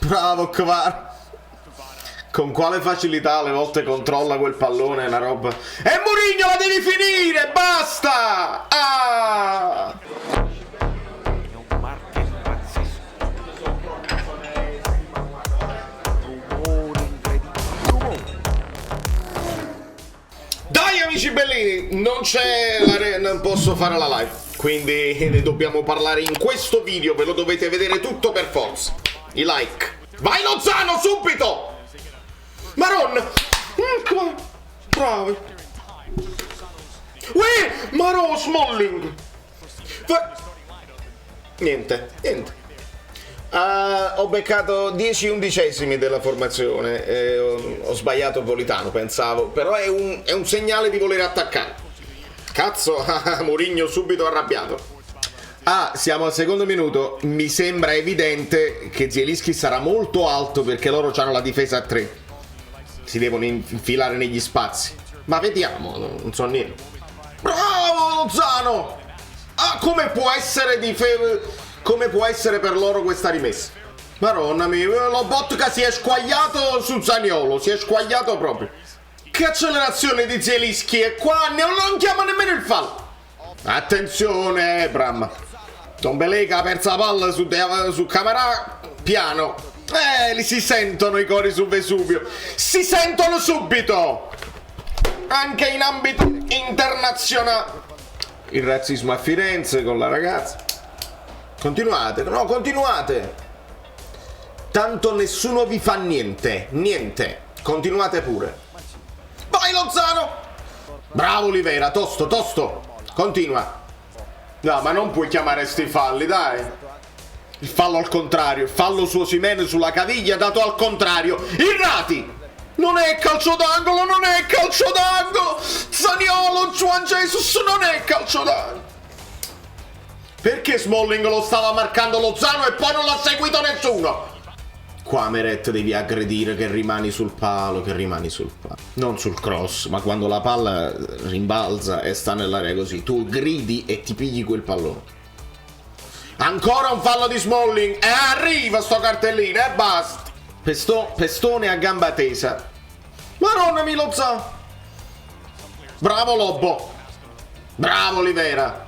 Bravo Kvar. Con quale facilità alle volte controlla quel pallone, è una roba. E Mourinho la devi finire, basta! Ah! Dai amici bellini, non c'è non posso fare la live, quindi ne dobbiamo parlare in questo video, ve lo dovete vedere tutto per forza. I like. Vai Lozano subito! Maron! Bravo! Uè! Maron Smalling! Niente. Ho beccato 10 undicesimi della formazione, ho sbagliato Politano, pensavo, però è un segnale di voler attaccare. Cazzo, Mourinho subito arrabbiato. Siamo al secondo minuto, mi sembra evidente che Zielinski sarà molto alto perché loro hanno la difesa a 3. Si devono infilare negli spazi. Ma vediamo, non so niente. Bravo Lozano! Come può essere come può essere per loro questa rimessa? Madonna mia, lo Botka si è squagliato su Zaniolo, si è squagliato proprio. Che accelerazione di Zielinski, e qua non chiama nemmeno il fallo. Attenzione, Ebram. Dombele che ha perso la palla su Camarà, piano. Li si sentono i cori su Vesuvio. Si sentono subito. Anche in ambito internazionale. Il razzismo a Firenze con la ragazza. Continuate, no, continuate. Tanto nessuno vi fa niente. Continuate pure. Vai Lozano. Bravo Oliveira, tosto. Continua. No, ma non puoi chiamare sti falli, dai. Il fallo al contrario, il fallo su Osimhen sulla caviglia dato al contrario. Irrati! Non è calcio d'angolo, Zaniolo, Juan Jesus, non è calcio d'angolo. Perché Smalling lo stava marcando Lozano e poi non l'ha seguito nessuno? Qua Meret devi aggredire che rimani sul palo, non sul cross, ma quando la palla rimbalza e sta nell'area così, tu gridi e ti pigli quel pallone. Ancora un fallo di Smalling e arriva sto cartellino e basta. Pestone a gamba tesa. Maronna Lozano. Bravo Lobo. Bravo Oliveira.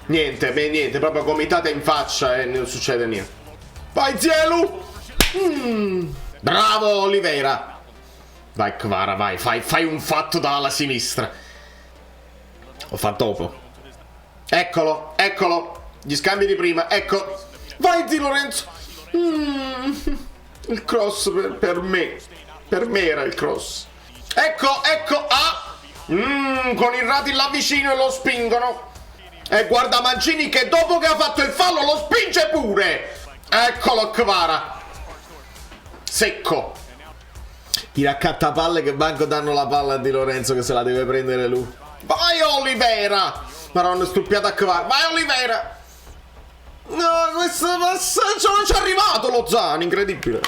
Niente, proprio gomitata in faccia e non succede niente. Vai Zielu. Bravo Oliveira. Vai Kvara, vai, fai un fatto dalla sinistra. Ho fatto dopo. Eccolo. Gli scambi di prima, ecco. Vai Di Lorenzo. Il cross per me. Per me era il cross. Ecco. Con il Rati là vicino e lo spingono. E guarda Mancini che dopo che ha fatto il fallo lo spinge pure. Eccolo Kvara. Secco. I raccattapalle che manco danno la palla a Di Lorenzo che se la deve prendere lui. Vai Oliveira. Maronna stuppiata a Kvara. Vai Oliveira. No, questo passaggio non ci è arrivato Lozano, incredibile.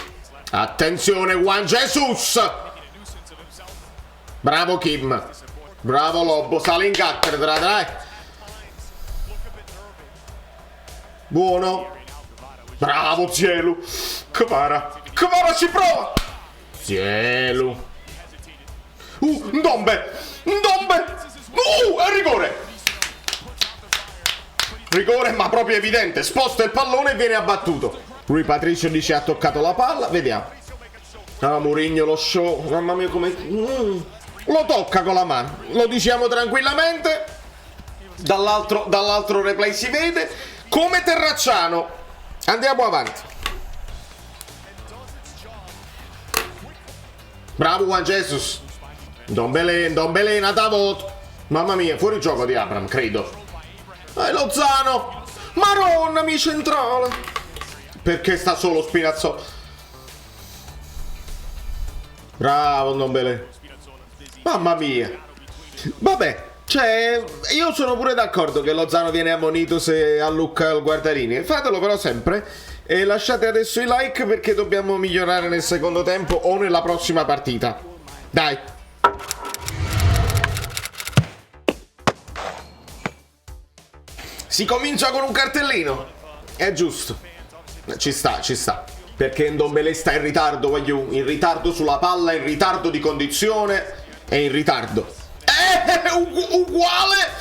Attenzione Juan Jesus. Bravo Kim. Bravo Lobo, sale in cattedra, dai. Buono. Bravo Zielu. Kvara ci prova. Zielu. Ndombe. È rigore, ma proprio evidente. Sposta il pallone e viene abbattuto. Rui Patricio dice ha toccato la palla. Vediamo. Mourinho lo show. Mamma mia come... Lo tocca con la mano. Lo diciamo tranquillamente. Dall'altro replay si vede. Come Terracciano. Andiamo avanti. Bravo Juan Jesus. Ndombele Natavot. Mamma mia, fuori gioco di Abram, credo. Lozano. Maronna mi centrale. Perché sta solo Spinazzola. Bravo Ndombele. Mamma mia. Vabbè, cioè io sono pure d'accordo che Lozano viene ammonito se allucca il guardarini. Fatelo però sempre. E lasciate adesso i like perché dobbiamo migliorare nel secondo tempo o nella prossima partita. Dai. Si comincia con un cartellino. È giusto. Ci sta. perché Ndombele sta in ritardo, voglio, in ritardo sulla palla, in ritardo di condizione e in ritardo. Uguale!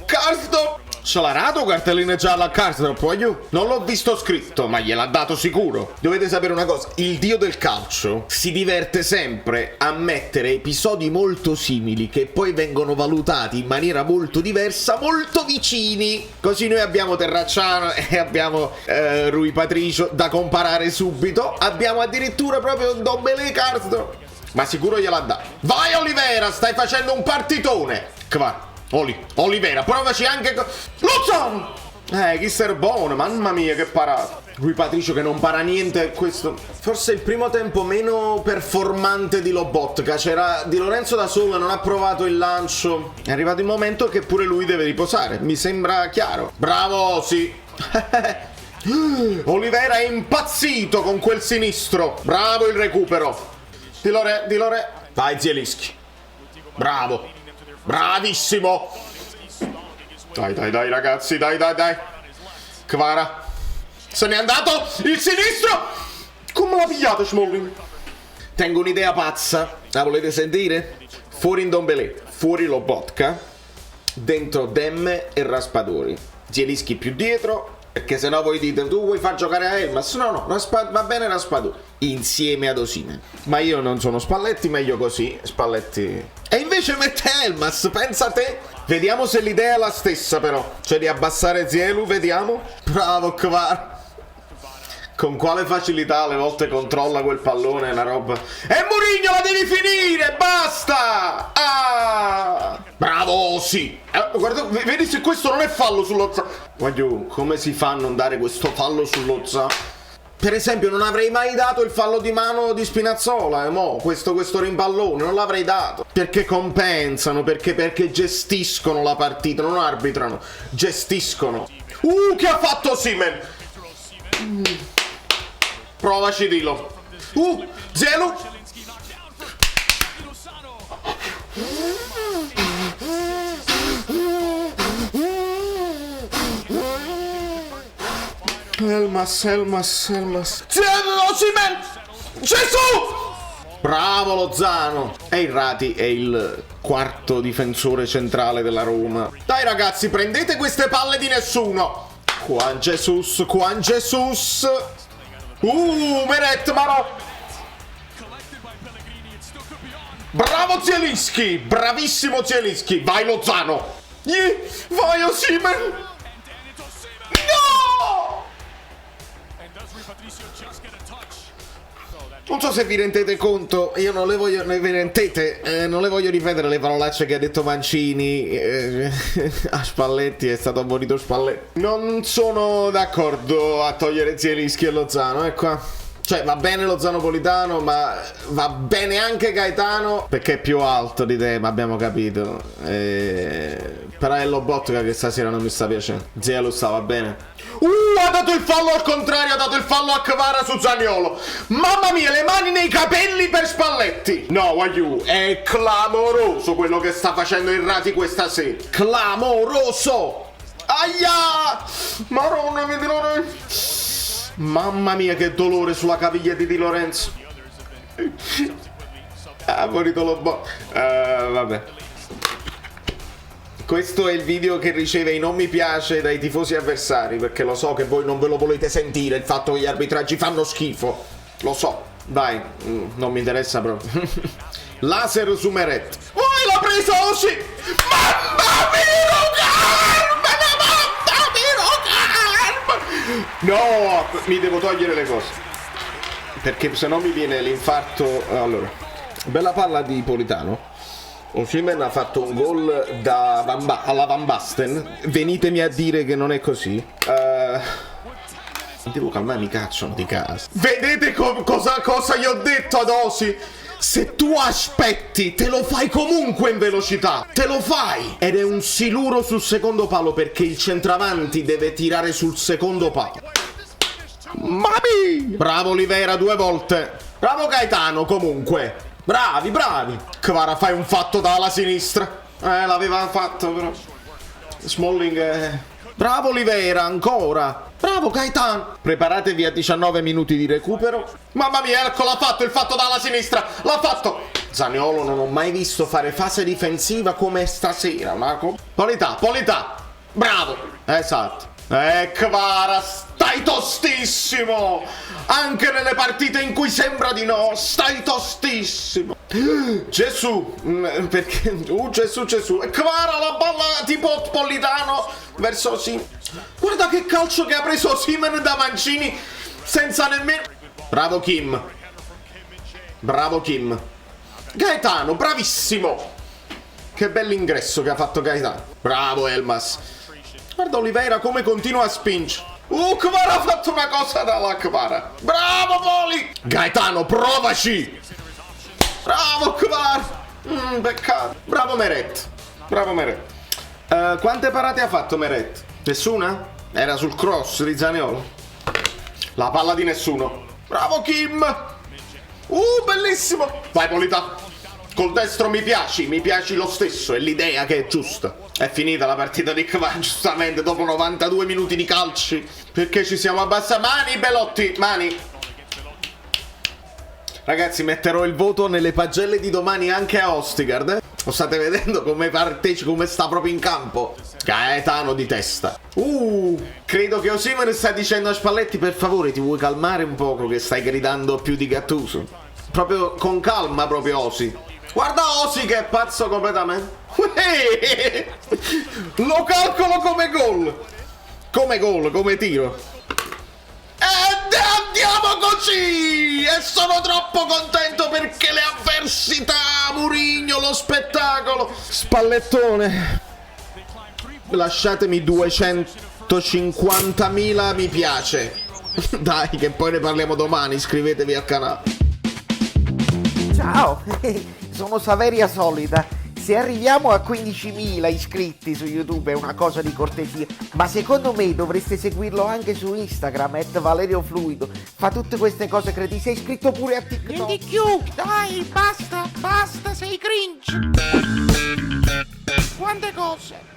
Karsdorp! Ce l'ha dato cartellina gialla a Karsdorp, voglio? Non l'ho visto scritto, ma gliel'ha dato sicuro. Dovete sapere una cosa, il dio del calcio si diverte sempre a mettere episodi molto simili che poi vengono valutati in maniera molto diversa, molto vicini. Così noi abbiamo Terracciano e abbiamo Rui Patricio da comparare subito. Abbiamo addirittura proprio Ndombele e Karsdorp. Ma sicuro gliel'ha dato. Vai Olivera, stai facendo un partitone. Qua. Olivera, provaci anche Lozano! Chi ser buono, mamma mia che parata. Rui Patricio che non para niente, questo forse il primo tempo meno performante di Lobotka. C'era Di Lorenzo da solo e non ha provato il lancio. È arrivato il momento che pure lui deve riposare, mi sembra chiaro. Bravo, sì. Olivera è impazzito con quel sinistro. Bravo il recupero. Di Lore. Vai Zielinski. Bravo. Bravissimo. Dai ragazzi, dai. Kvara. Se n'è andato il sinistro. Come l'ha pigliato Smalling? Tengo un'idea pazza. La volete sentire? Fuori Ndombele, fuori Lobotka, dentro Demme e Raspadori. Zielinski più dietro, perché sennò voi dite tu vuoi far giocare a Elmas. No, va bene Raspadori insieme ad Osimhen. Ma io non sono Spalletti, meglio così. Spalletti. E invece mette Elmas, pensa a te. Vediamo se l'idea è la stessa però. Cioè di abbassare Zielu, vediamo. Bravo Kvar. Con quale facilità alle volte controlla quel pallone, una roba. E Mourinho la devi finire, basta! Bravo, sì. Guarda, vedi se questo non è fallo sullo Za. Guarda, come si fa a non dare questo fallo sullo Za? Per esempio non avrei mai dato il fallo di mano di Spinazzola, questo rimpallone, non l'avrei dato. Perché compensano, perché gestiscono la partita, non arbitrano, gestiscono. Che ha fatto Osimhen? Provaci Dilo. Zielu. Elmas. Osimhen! Gesù! Bravo Lozano! E Irrati è il quarto difensore centrale della Roma. Dai ragazzi, prendete queste palle di nessuno! Juan Jesus! Meret, Maro! Bravo Zielinski! Bravissimo Zielinski! Vai Lozano! Vai Osimhen! No! Non so se vi rendete conto, io non le voglio ripetere le parolacce che ha detto Mancini a Spalletti, è stato abolito Spalletti. Non sono d'accordo a togliere Zielinski e Lozano, qua. Cioè va bene Lozano Politano, ma va bene anche Gaetano perché è più alto di te, ma abbiamo capito. Però è Lobotka che stasera non mi sta piacendo. Zielu stava bene. Ha dato il fallo al contrario, ha dato il fallo a Kvara su Zaniolo. Mamma mia, le mani nei capelli per Spalletti. No, voglio, è clamoroso quello che sta facendo Irrati questa sera. Clamoroso. Aia! Maronna, mi dirò. Mamma mia, che dolore sulla caviglia di Di Lorenzo. Ha morito vabbè. Questo è il video che riceve i non mi piace dai tifosi avversari, perché lo so che voi non ve lo volete sentire, il fatto che gli arbitraggi fanno schifo. Lo so, dai, non mi interessa proprio. Laser su Meret. L'ha preso Osi! Mamma mia, no, mi devo togliere le cose, perché se no mi viene l'infarto. Allora, bella palla di Politano. Osimhen ha fatto un gol alla Van Basten. Venitemi a dire che non è così. Devo calmare, mi cacciano di casa. Vedete cosa gli ho detto ad Osi? Se tu aspetti, te lo fai comunque in velocità. Te lo fai. Ed è un siluro sul secondo palo, perché il centravanti deve tirare sul secondo palo. Mami! Bravo Olivera 2 volte. Bravo Gaetano comunque. Bravi. Kvara, fai un fatto dalla sinistra. L'aveva fatto però. Smalling. Bravo Olivera, ancora. Bravo Bravo Gaetano. Preparatevi a 19 minuti di recupero. Mamma mia, ecco, l'ha fatto, il fatto dalla sinistra. L'ha fatto. Zaniolo non ho mai visto fare fase difensiva come stasera. Polità. Bravo. Esatto. Kvara, stai tostissimo. Anche nelle partite in cui sembra di no, stai tostissimo. Gesù. Perché? Gesù. Kvara, la palla tipo Politano verso Sim. Guarda che calcio che ha preso Osimhen da Mancini senza nemmeno... Bravo Kim. Gaetano, bravissimo. Che bell'ingresso che ha fatto Gaetano. Bravo Elmas. Guarda Oliveira come continua a spingere. Kvara ha fatto una cosa dalla Kvara. Bravo Poli. Gaetano, provaci. Bravo Kvara. Peccato. Bravo Meret. Quante parate ha fatto Meret? Nessuna? Era sul cross di Zaniolo. La palla di nessuno. Bravo Kim. Bellissimo. Vai Polità. Col destro mi piaci lo stesso. È l'idea che è giusta. È finita la partita di Kvara, giustamente, dopo 92 minuti di calci. Perché ci siamo abbassati. Mani Belotti, mani. Ragazzi, metterò il voto nelle pagelle di domani anche a Ostigard. Lo state vedendo come partecipa, come sta proprio in campo. Gaetano di testa. Credo che Osimhen sta dicendo a Spalletti: per favore, ti vuoi calmare un poco che stai gridando più di Gattuso. Proprio con calma, proprio Osi. Guarda Osi che è pazzo completamente. Lo calcolo come gol. Come tiro. Ed andiamo così! E sono troppo contento perché le avversità, Mourinho, lo spettacolo. Spallettone. Lasciatemi 250.000 mi piace. Dai, che poi ne parliamo domani. Iscrivetevi al canale. Ciao, sono Saveria Solida. Se arriviamo a 15.000 iscritti su YouTube è una cosa di cortesia, ma secondo me dovreste seguirlo anche su Instagram, @ValerioFluido. Fa tutte queste cose cretine. Sei iscritto pure a TikTok. Di più, dai, basta, sei cringe. Quante cose.